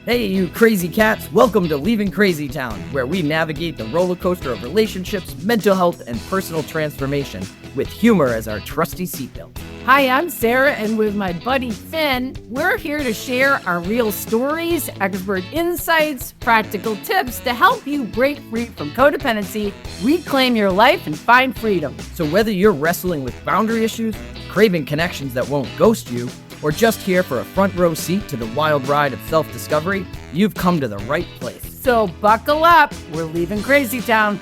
Hey, you crazy cats! Welcome to Leaving Crazy Town, where we navigate the roller coaster of relationships, mental health, and personal transformation with humor as our trusty seatbelt. Hi, I'm Sarah, and with my buddy Finn, we're here to share our real stories, expert insights, practical tips to help you break free from codependency, reclaim your life, and find freedom. So whether you're wrestling with boundary issues, craving connections that won't ghost you, or just here for a front row seat to the wild ride of self-discovery, you've come to the right place. So buckle up, we're leaving Crazy Town.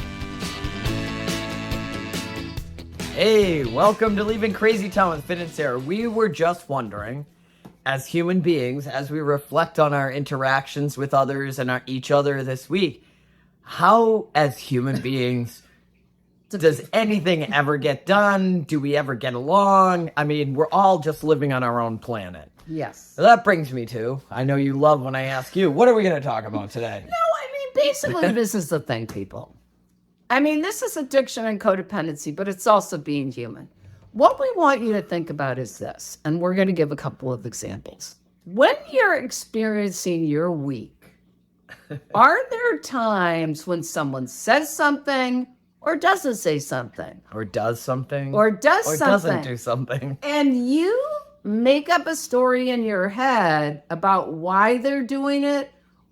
Hey, welcome to Leaving Crazy Town with Finn and Sarah. We were just wondering, as human beings, as we reflect on our interactions with others and each other this week, how, as human beings, does anything ever get done? Do we ever get along? I mean, we're all just living on our own planet. Yes. So that brings me to, I know you love when I ask you, what are we going to talk about today? No, I mean, basically, this is the thing, people. I mean, this is addiction and codependency, but it's also being human. What we want you to think about is this, and we're going to give a couple of examples. When you're experiencing your week, are there times when someone says something or doesn't say something? Or does something? Or doesn't do something. And you make up a story in your head about why they're doing it,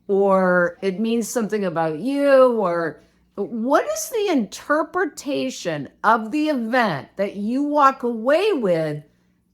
or it means something about you, or what is the interpretation of the event that you walk away with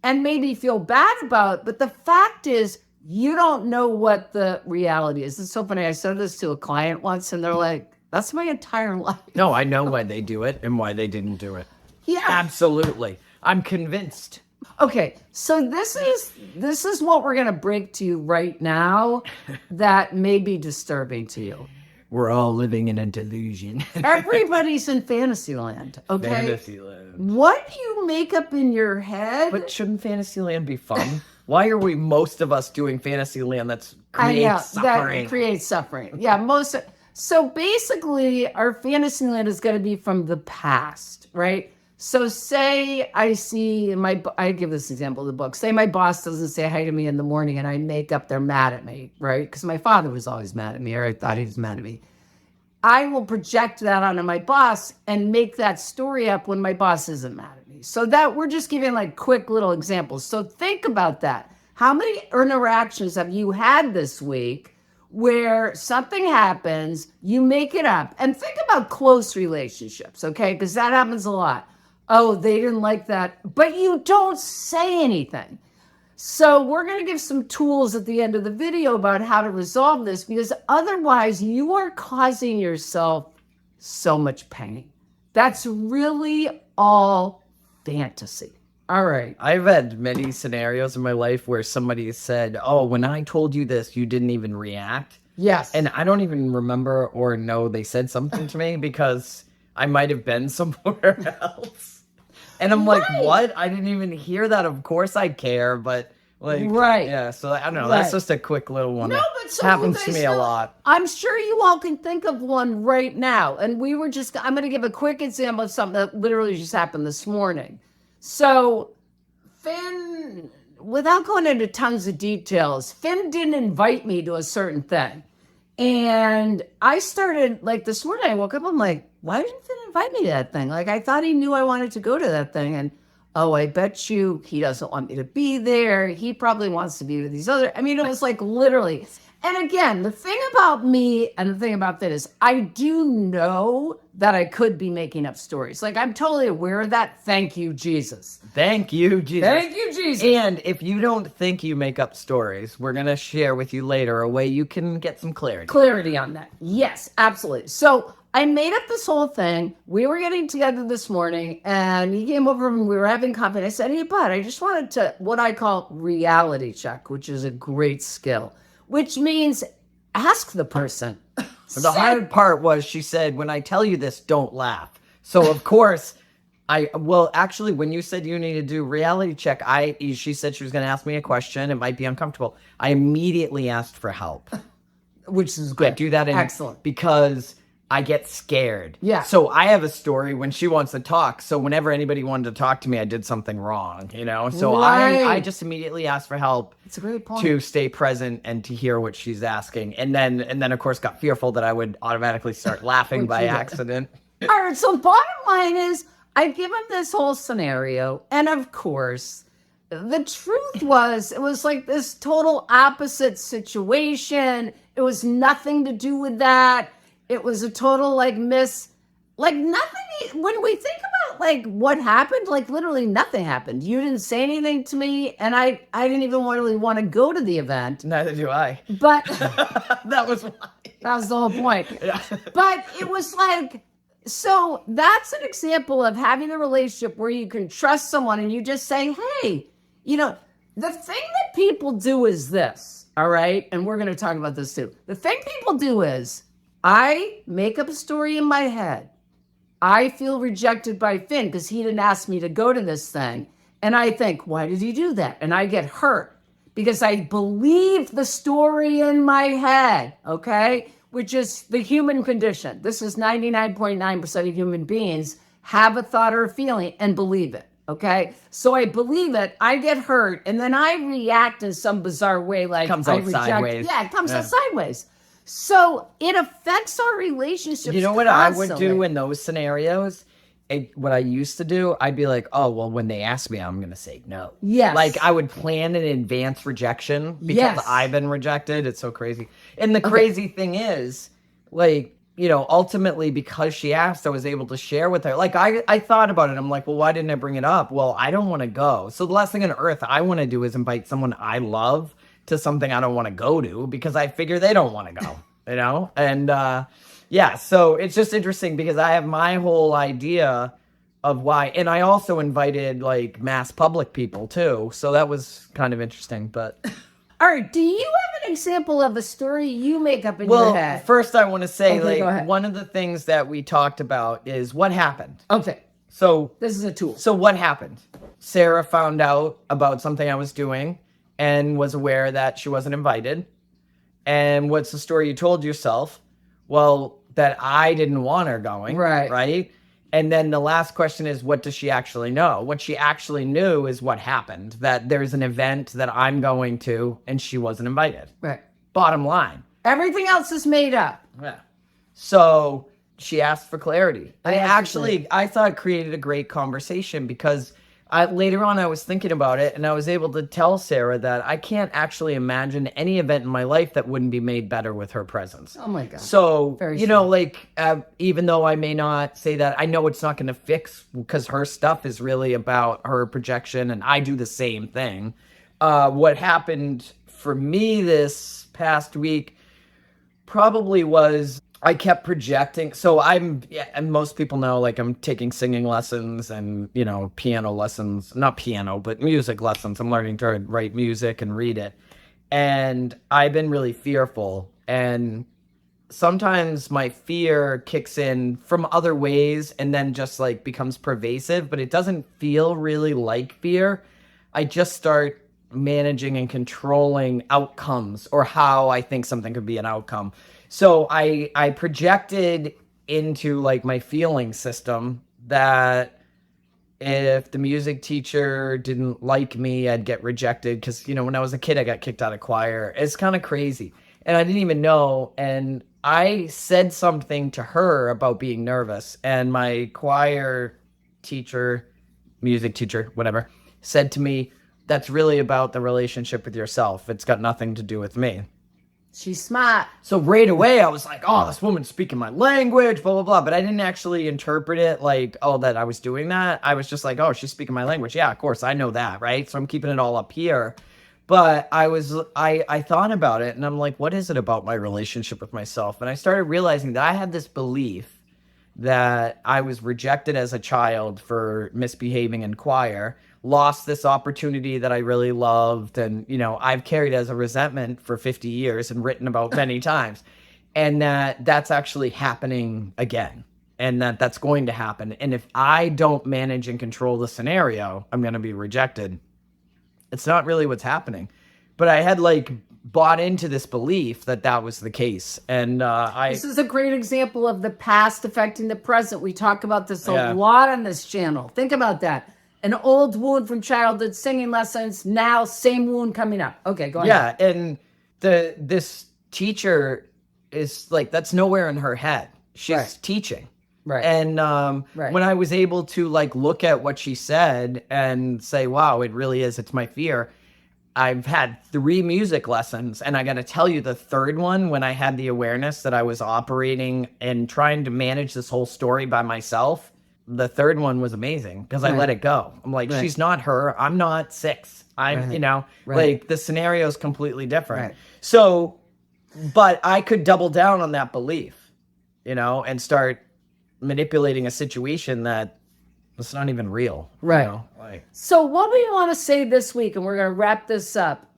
and maybe feel bad about? But the fact is, you don't know what the reality is. It's so funny. I said this to a client once, and they're like, that's my entire life. No, I know why they do it and why they didn't do it. Yeah. Absolutely. I'm convinced. Okay, so this is what we're going to break to you right now that may be disturbing to you. We're all living in a delusion. Everybody's in Fantasyland, okay? Fantasyland. What you make up in your head... But shouldn't Fantasyland be fun? Why are we, most of us, doing Fantasyland that creates suffering? That creates suffering. Yeah, So basically, our Fantasyland is going to be from the past, right? So say I give this example in the book. Say my boss doesn't say hi to me in the morning and I make up they're mad at me, right? Because my father was always mad at me, or I thought he was mad at me. I will project that onto my boss and make that story up when my boss isn't mad at me. So that we're just giving like quick little examples. So think about that. How many interactions have you had this week where something happens, you make it up? And think about close relationships, okay? Because that happens a lot. Oh, they didn't like that, but you don't say anything. So we're going to give some tools at the end of the video about how to resolve this, because otherwise you are causing yourself so much pain. That's really all fantasy. All right. I've had many scenarios in my life where somebody said, oh, when I told you this, you didn't even react. Yes. And I don't even remember or know they said something to me because I might have been somewhere else. And I'm like, what? I didn't even hear that. Of course I care, but like, right. Yeah. So I don't know. That's just a quick little one. No, but so happens to me a lot. I'm sure you all can think of one right now. And I'm going to give a quick example of something that literally just happened this morning. So Finn, without going into tons of details, Finn didn't invite me to a certain thing. And I started, like, this morning, I woke up, I'm like, why didn't Finn invite me to that thing? Like, I thought he knew I wanted to go to that thing. And, oh, I bet you he doesn't want me to be there. He probably wants to be with these other. I mean, it was like literally. And again, the thing about me and the thing about that is I do know that I could be making up stories. Like, I'm totally aware of that. Thank you, Jesus. Thank you, Jesus. Thank you, Jesus. And if you don't think you make up stories, we're going to share with you later a way you can get some clarity. Clarity on that. Yes, absolutely. So I made up this whole thing. We were getting together this morning, and he came over and we were having coffee. And I said, hey, bud, I just wanted to, what I call reality check, which is a great skill, which means ask the person. The hard part was she said, when I tell you this, don't laugh. So, of course, actually, when you said you need to do reality check, she said she was going to ask me a question. It might be uncomfortable. I immediately asked for help. Which is good. I do that excellent. Because I get scared. Yeah. So I have a story when she wants to talk. So whenever anybody wanted to talk to me, I did something wrong, you know? So I Right. just immediately asked for help It's a great point. to stay present and to hear what she's asking. And then of course got fearful that I would automatically start laughing Which by you did. accident. All right, so bottom line is, I give him this whole scenario, and of course, the truth was, it was like this total opposite situation. It was nothing to do with that. It was a total like nothing. When we think about like what happened, like literally nothing happened. You didn't say anything to me, and I didn't even really want to go to the event. Neither do I. But That was why. that was the whole point. Yeah. But it was like, so that's an example of having a relationship where you can trust someone and you just say, hey, you know, the thing that people do is this, all right? And we're going to talk about this too. The thing people do is I make up a story in my head. I feel rejected by Finn because he didn't ask me to go to this thing. And I think, why did he do that? And I get hurt because I believe the story in my head, okay? Which is the human condition. This is 99.9% of human beings have a thought or a feeling and believe it, okay? So I believe it, I get hurt, and then I react in some bizarre way like Comes I out reject. sideways. Yeah, it comes out sideways. So it affects our relationships. You know what I would constantly. do in those scenarios? What I used to do, I'd be like, oh, well, when they ask me, I'm going to say no. Yes. Like, I would plan an advanced rejection because Yes. I've been rejected. It's so crazy. And the crazy thing is, like, you know, ultimately, because she asked, I was able to share with her. Like, I thought about it. I'm like, well, why didn't I bring it up? Well, I don't want to go. So the last thing on earth I want to do is invite someone I love to something I don't want to go to because I figure they don't want to go, you know? And, yeah, so it's just interesting because I have my whole idea of why, and I also invited like mass public people too, so that was kind of interesting. But All right, do you have an example of a story you make up in your head? first I want to say Okay, go like ahead. one of the things that we talked about is what happened. Okay, So this is a tool. So what happened? Sarah found out about something I was doing and was aware that she wasn't invited. And what's the story you told yourself? Well, that I didn't want her going. Right. Right? And then the last question is, what does she actually know? What she actually knew is what happened, that there's an event that I'm going to and she wasn't invited. Right. Bottom line. Everything else is made up. Yeah. So she asked for clarity. And I it asked for actually, I thought it created a great conversation because later on I was thinking about it and I was able to tell Sarah that I can't actually imagine any event in my life that wouldn't be made better with her presence. Oh my God. So, Very you know, like, even though I may not say that, I know it's not going to fix because her stuff is really about her projection and I do the same thing. What happened for me this past week probably was I kept projecting. So and most people know, like, I'm taking singing lessons and, you know, piano lessons, not piano, but music lessons. I'm learning to write music and read it. And I've been really fearful. And sometimes my fear kicks in from other ways and then just like becomes pervasive, but it doesn't feel really like fear. I just start managing and controlling outcomes or how I think something could be an outcome. So I projected into like my feeling system that if the music teacher didn't like me, I'd get rejected. Because, you know, when I was a kid, I got kicked out of choir. It's kind of crazy. And I didn't even know. And I said something to her about being nervous. And my choir teacher, music teacher, whatever, said to me, that's really about the relationship with yourself. It's got nothing to do with me. She's smart. So right away, I was like, oh, this woman's speaking my language, blah, blah, blah. But I didn't actually interpret it like, oh, that I was doing that. I was just like, oh, she's speaking my language. Yeah, of course, I know that, right? So I'm keeping it all up here. But I thought about it, and I'm like, what is it about my relationship with myself? And I started realizing that I had this belief that I was rejected as a child for misbehaving in choir, lost this opportunity that I really loved. And, you know, I've carried as a resentment for 50 years and written about many times. And that's actually happening again. And that's going to happen. And if I don't manage and control the scenario, I'm going to be rejected. It's not really what's happening. But I had like bought into this belief that was the case. And this is a great example of the past affecting the present. We talk about this a lot on this channel. Think about that. An old wound from childhood singing lessons, now same wound coming up. Okay, go ahead. Yeah, and this teacher is like, that's nowhere in her head. She's teaching. Right. And when I was able to like look at what she said and say, wow, it really is, it's my fear. I've had 3 music lessons, and I got to tell you, the third one, when I had the awareness that I was operating and trying to manage this whole story by myself, the third one was amazing because I let it go. I'm like, she's not her. I'm not 6. I'm, you know, like the scenario is completely different. So, but I could double down on that belief, you know, and start manipulating a situation that it's not even real. Right. You know? Like, so what we want to say this week, and we're going to wrap this up,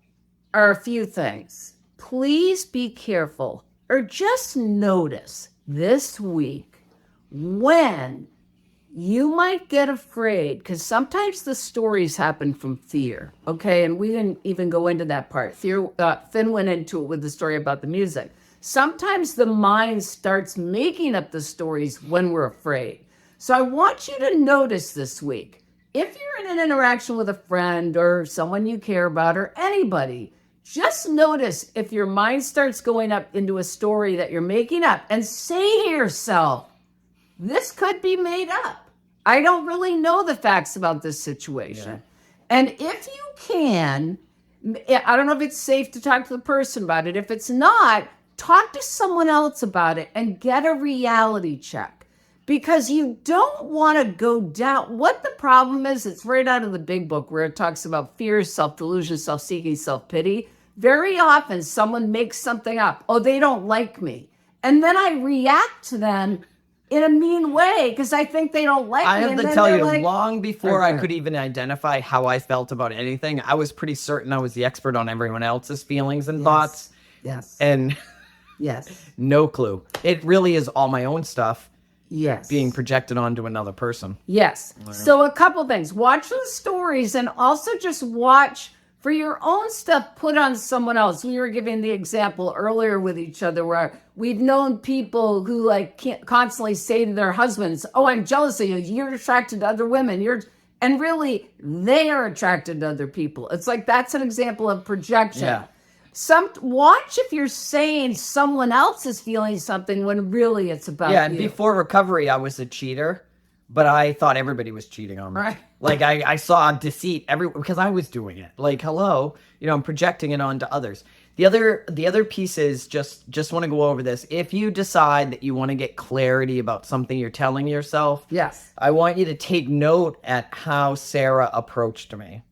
are a few things. Please be careful, or just notice this week when you might get afraid, because sometimes the stories happen from fear, okay? And we didn't even go into that part. Fear, Finn went into it with the story about the music. Sometimes the mind starts making up the stories when we're afraid. So I want you to notice this week, if you're in an interaction with a friend or someone you care about or anybody, just notice if your mind starts going up into a story that you're making up, and say to yourself, this could be made up. I don't really know the facts about this situation. Yeah. And if you can, I don't know if it's safe to talk to the person about it. If it's not, talk to someone else about it and get a reality check. Because you don't want to go down. What the problem is, it's right out of the big book where it talks about fear, self-delusion, self-seeking, self-pity. Very often someone makes something up. Oh, they don't like me. And then I react to them in a mean way because I think they don't like me. I have to tell you, like, long before I could even identify how I felt about anything, I was pretty certain I was the expert on everyone else's feelings and thoughts. Yes. And no clue. It really is all my own stuff. Yes. Being projected onto another person. Yes. Right. So a couple things. Watch the stories and also just watch for your own stuff put on someone else. We were giving the example earlier with each other where we've known people who like can't constantly say to their husbands, oh, I'm jealous of you. You're attracted to other women. And really they are attracted to other people. It's like that's an example of projection. Yeah. Watch if you're saying someone else is feeling something when really it's about you. Yeah, and before recovery, I was a cheater, but I thought everybody was cheating on me. Right. Like I saw deceit because I was doing it. Like, hello, you know, I'm projecting it onto others. The other piece is just want to go over this. If you decide that you want to get clarity about something you're telling yourself, yes, I want you to take note at how Sarah approached me,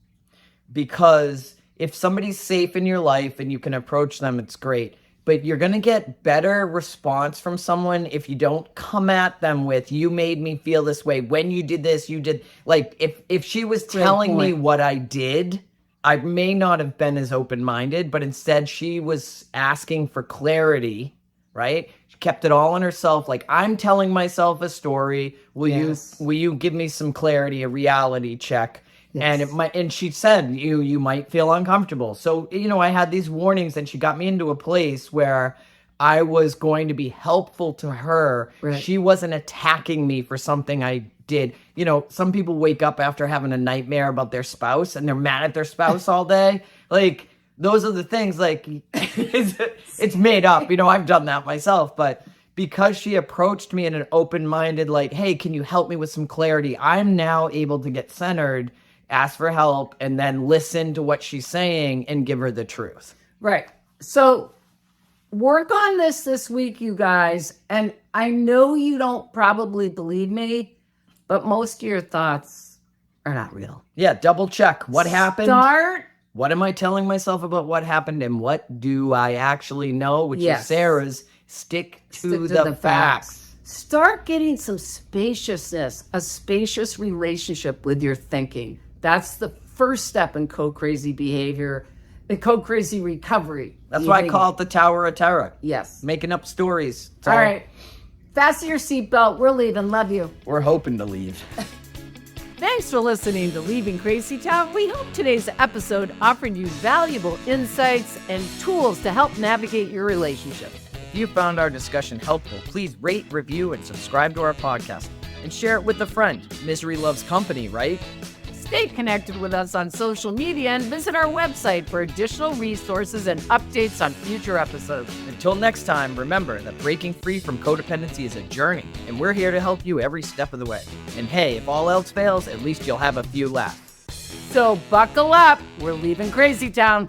because if somebody's safe in your life and you can approach them, it's great. But you're going to get better response from someone if you don't come at them with, you made me feel this way. When you did this, you did. Like, if she was telling me what I did, I may not have been as open-minded, but instead she was asking for clarity, right? She kept it all on herself. Like, I'm telling myself a story. Will you give me some clarity, a reality check? Yes. And she said, you might feel uncomfortable. So, you know, I had these warnings, and she got me into a place where I was going to be helpful to her. Right. She wasn't attacking me for something I did. You know, some people wake up after having a nightmare about their spouse and they're mad at their spouse all day. Like, those are the things, like, it's made up. You know, I've done that myself, but because she approached me in an open-minded, like, hey, can you help me with some clarity? I'm now able to get centered, ask for help, and then listen to what she's saying and give her the truth. Right. So work on this week, you guys. And I know you don't probably believe me, but most of your thoughts are not real. Yeah, double check. What happened? What am I telling myself about what happened, and what do I actually know? Which is Sarah's stick to the facts. Start getting some spaciousness, a spacious relationship with your thinking. That's the first step in co-crazy behavior, the co-crazy recovery. That's why I call it the Tower of Terror. Yes. Making up stories. All right. Fasten your seatbelt. We're leaving. Love you. We're hoping to leave. Thanks for listening to Leaving Crazy Town. We hope today's episode offered you valuable insights and tools to help navigate your relationship. If you found our discussion helpful, please rate, review, and subscribe to our podcast. And share it with a friend. Misery loves company, right? Stay connected with us on social media and visit our website for additional resources and updates on future episodes. Until next time, remember that breaking free from codependency is a journey, and we're here to help you every step of the way. And hey, if all else fails, at least you'll have a few laughs. So buckle up. We're leaving Crazy Town.